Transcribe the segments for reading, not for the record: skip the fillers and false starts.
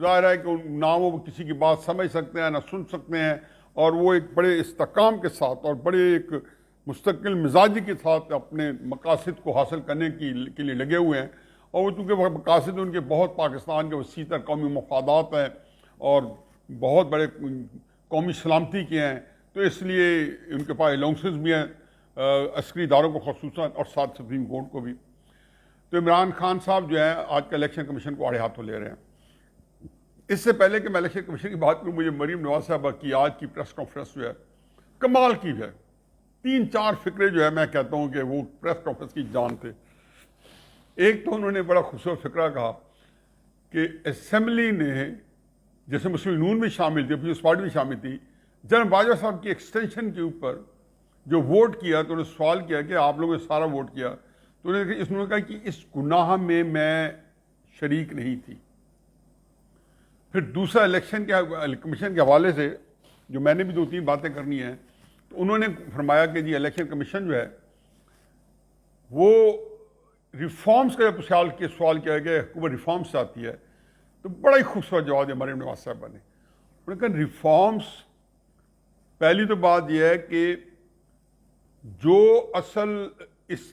ظاہر ہے کہ نہ وہ کسی کی بات سمجھ سکتے ہیں نہ سن سکتے ہیں، اور وہ ایک بڑے استحکام کے ساتھ اور بڑے ایک مستقل مزاجی کے ساتھ اپنے مقاصد کو حاصل کرنے کے لیے لگے ہوئے ہیں. اور وہ چونکہ مقاصد ان کے بہت پاکستان کے وسیع تر قومی مفادات ہیں اور بہت بڑے قومی سلامتی کے ہیں، تو اس لیے ان کے پاس الاؤنسز بھی ہیں عسکری اداروں کو خصوصاً اور ساتھ سپریم کورٹ کو بھی. تو عمران خان صاحب جو ہیں آج کا الیکشن کمیشن کو آڑے ہاتھوں لے رہے ہیں. اس سے پہلے کہ میں الیکشن کمیشن کی بات کروں، مجھے مریم نواز صاحبہ کی آج کی پریس کانفرنس جو ہے کمال کی ہے. 3-4 فقرے جو ہے میں کہتا ہوں کہ وہ پریس کانفرنس کی جان تھے. ایک تو انہوں نے بڑا خوبصورت فقرہ کہا کہ اسمبلی نے، جیسے مسلم نون بھی شامل تھی، پیپلز پارٹی بھی شامل تھی، جنرل باجوہ صاحب کی ایکسٹینشن کے اوپر جو ووٹ کیا تو انہوں نے سوال کیا کہ آپ لوگوں نے سارا ووٹ کیا، تو انہوں نے کہا کہ اس گناہ میں شریک نہیں تھی. پھر دوسرا الیکشن کے کمیشن کے حوالے سے جو میں نے بھی 2-3 باتیں کرنی ہیں، تو انہوں نے فرمایا کہ جی الیکشن کمیشن جو ہے وہ ریفارمز کا جب سوال کیا گیا حکومت ریفارمز چاہتی ہے، تو بڑا ہی خوبصورت جواب دیا مریم نواز صاحبہ نے. انہوں نے کہا ریفارمز، پہلی تو بات یہ ہے کہ جو اصل اس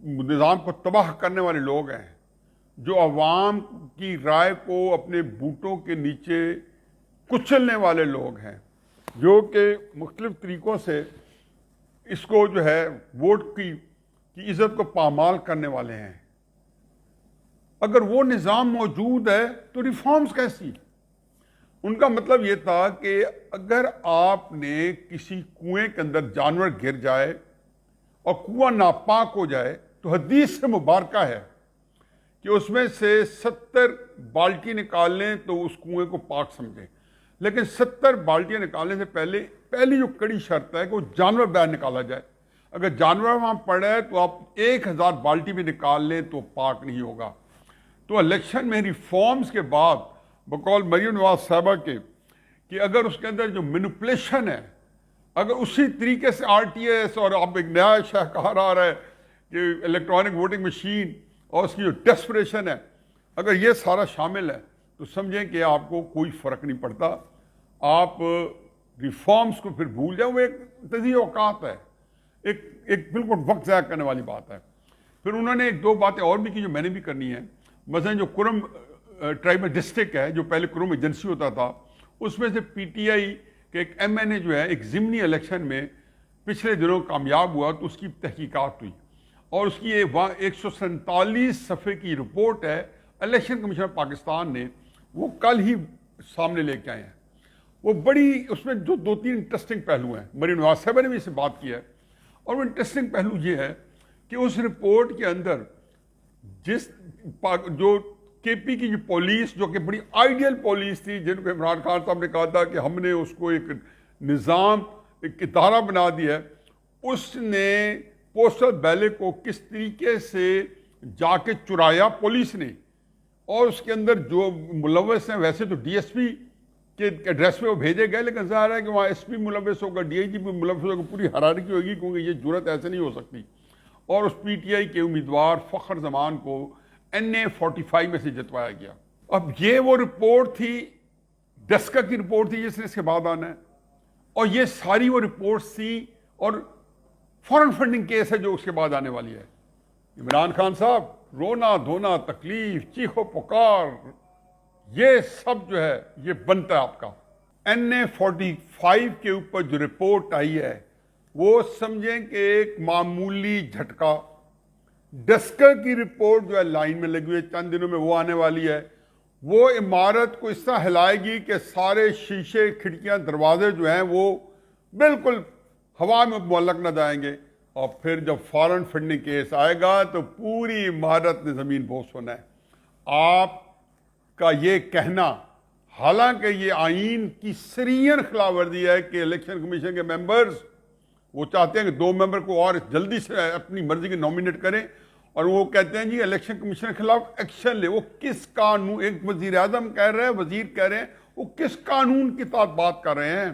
نظام کو تباہ کرنے والے لوگ ہیں، جو عوام کی رائے کو اپنے بوٹوں کے نیچے کچلنے والے لوگ ہیں، جو کہ مختلف طریقوں سے اس کو جو ہے ووٹ کی عزت کو پامال کرنے والے ہیں، اگر وہ نظام موجود ہے تو ریفارمز کیسی؟ ان کا مطلب یہ تھا کہ اگر آپ نے کسی کنویں کے اندر جانور گر جائے اور کنواں ناپاک ہو جائے تو حدیث سے مبارکہ ہے کہ اس میں سے 70 بالٹی نکال لیں تو اس کنویں کو پاک سمجھیں، لیکن 70 بالٹیاں نکالنے سے پہلی جو کڑی شرط ہے کہ وہ جانور باہر نکالا جائے. اگر جانور وہاں پڑے تو آپ 1000 بالٹی بھی نکال لیں تو پاک نہیں ہوگا. تو الیکشن میں ریفارمز کے بعد بقول مریم نواز صاحبہ کے کہ اگر اس کے اندر جو مینپولیشن ہے، اگر اسی طریقے سے RTS اور اب ایک نیا شاہکار آ رہا ہے کہ الیکٹرانک ووٹنگ مشین اور اس کی جو ڈیسپریشن ہے، اگر یہ سارا شامل ہے تو سمجھیں کہ آپ کو کوئی فرق نہیں پڑتا. آپ ریفارمز کو پھر بھول جائیں، وہ ایک تضییع اوقات ہے، ایک بالکل وقت ضائع کرنے والی بات ہے. پھر انہوں نے 1-2 باتیں اور بھی کی جو میں نے بھی کرنی ہیں. مثلا جو کرم ٹرائبل ڈسٹرکٹ ہے، جو پہلے کرم ایجنسی ہوتا تھا، اس میں سے PTI کے ایک MNA جو ہے ایک ضمنی الیکشن میں پچھلے دنوں کامیاب ہوا، تو اس کی تحقیقات ہوئی اور اس کی 147 صفحے کی رپورٹ ہے الیکشن کمیشن آف پاکستان نے، وہ کل ہی سامنے لے کے آئے ہیں. وہ بڑی اس میں جو 2-3 انٹرسٹنگ پہلو ہیں، مریم نواز صاحبہ نے بھی اس سے بات کی ہے، اور وہ انٹرسٹنگ پہلو یہ ہے کہ اس رپورٹ کے اندر جو KP کی جو پولیس، جو کہ بڑی آئیڈیل پولیس تھی، جن کو عمران خان صاحب نے کہا تھا کہ ہم نے اس کو ایک نظام، ایک ادارہ بنا دیا ہے، اس نے پوسٹل بیلٹ کو کس طریقے سے جا کے چرایا پولیس نے، اور اس کے اندر جو ملوث ہیں، ویسے تو DSP کے ایڈریس میں وہ بھیجے گئے، لیکن ظاہر ہے کہ وہاں SP ملوث ہوگا، DIG بھی ملوث ہوگا، پوری حرارکی ہوگی، کیونکہ یہ جرت ایسے نہیں ہو سکتی. اور اس PTI کے امیدوار فخر زمان کو NA 45 میں سے جتوایا گیا. اب یہ وہ رپورٹ تھی، ڈسکا کی رپورٹ تھی جس نے اس کے بعد آنا ہے، اور یہ ساری وہ رپورٹس تھی، اور فارن فنڈنگ کیس ہے جو اس کے بعد آنے والی ہے. عمران خان صاحب، رونا دھونا، تکلیف، چیخو پکار، یہ سب جو ہے یہ بنتا ہے آپ کا. NA 45 کے اوپر جو رپورٹ آئی ہے وہ سمجھیں کہ ایک معمولی جھٹکا. ڈسکا کی رپورٹ جو ہے لائن میں لگی ہوئی ہے، چند دنوں میں وہ آنے والی ہے. وہ عمارت کو اس طرح ہلائے گی کہ سارے شیشے، کھڑکیاں، دروازے جو ہیں وہ بالکل ہوا میں معلق نہ جائیں گے. اور پھر جب فارن فنڈنگ کیس آئے گا تو پوری عمارت نے زمین بوس ہونا ہے. آپ کا یہ کہنا، حالانکہ یہ آئین کی سرین خلاف ورزی ہے کہ الیکشن کمیشن کے ممبرز وہ چاہتے ہیں کہ 2 ممبر کو اور جلدی سے اپنی مرضی کے نومینیٹ کریں، اور وہ کہتے ہیں جی الیکشن کمیشن کے خلاف ایکشن لے. وہ کس قانون، ایک وزیر اعظم کہہ رہے ہیں، وزیر کہہ رہے ہیں، وہ کس قانون کی تحت بات کر رہے ہیں؟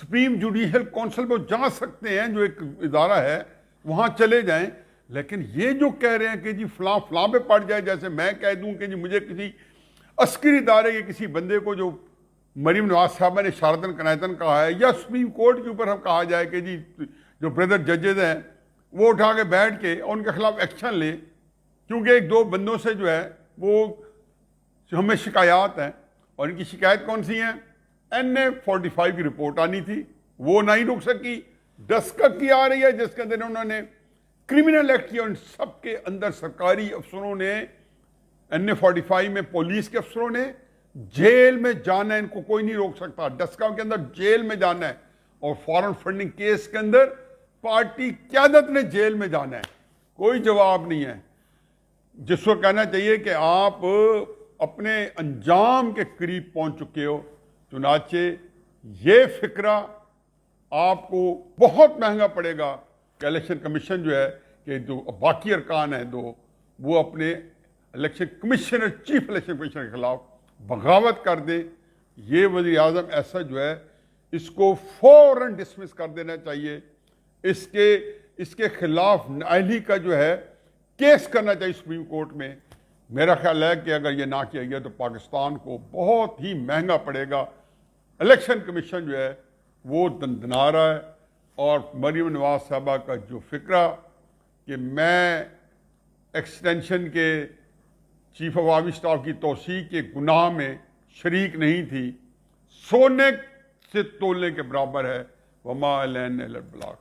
سپریم جوڈیشل کونسل پہ جا سکتے ہیں، جو ایک ادارہ ہے، وہاں چلے جائیں. لیکن یہ جو کہہ رہے ہیں کہ جی فلاں فلاں پہ پڑ جائے، جیسے میں کہہ دوں کہ جی مجھے کسی عسکری ادارے کے کسی بندے کو جو مریم نواز صاحبہ نے شارتن کنیتن کہا ہے، یا سپریم کورٹ کے اوپر ہم کہا جائے کہ جی جو بردر ججز ہیں وہ اٹھا کے بیٹھ کے اور ان کے خلاف ایکشن لے، کیونکہ ایک دو بندوں سے جو ہے وہ ہمیں شکایات ہیں، اور ان کی شکایت کون سی ہیں؟ NA-45 کی رپورٹ آنی تھی، وہ نہیں رک سکی، دستخط کی آ رہی ہے جس کے اندر انہوں نے کرمنل ایکٹ کیا، ان سب کے اندر سرکاری افسروں نے NA-45 میں پولیس کے افسروں نے جیل میں جانا ہے، ان کو کوئی نہیں روک سکتا، ڈسکا کے اندر جیل میں جانا ہے، اور فارن فنڈنگ کیس کے اندر پارٹی قیادت نے جیل میں جانا ہے، کوئی جواب نہیں ہے، جس کو کہنا چاہیے کہ آپ اپنے انجام کے قریب پہنچ چکے ہو۔ چنانچہ یہ فکرہ آپ کو بہت مہنگا پڑے گا کہ الیکشن کمیشن جو ہے کہ جو باقی ارکان ہیں دو، وہ اپنے election commissioner, chief election commissioner کے خلاف بغاوت کر دیں۔ یہ وزیر اعظم ایسا جو ہے اس کو فوراً ڈسمس کر دینا چاہیے، اس کے خلاف نااہلی کا جو ہے کیس کرنا چاہیے سپریم کورٹ میں۔ میرا خیال ہے کہ اگر یہ نہ کیا گیا تو پاکستان کو بہت ہی مہنگا پڑے گا۔ الیکشن کمیشن جو ہے وہ دندنا رہا ہے، اور مریم نواز صاحبہ کا جو فکرہ کہ میں ایکسٹینشن کے چیف آف آرمی اسٹاف کی توسیع کے گناہ میں شریک نہیں تھی، سونے سے تولنے کے برابر ہے۔ وما علینا الا البلاغ۔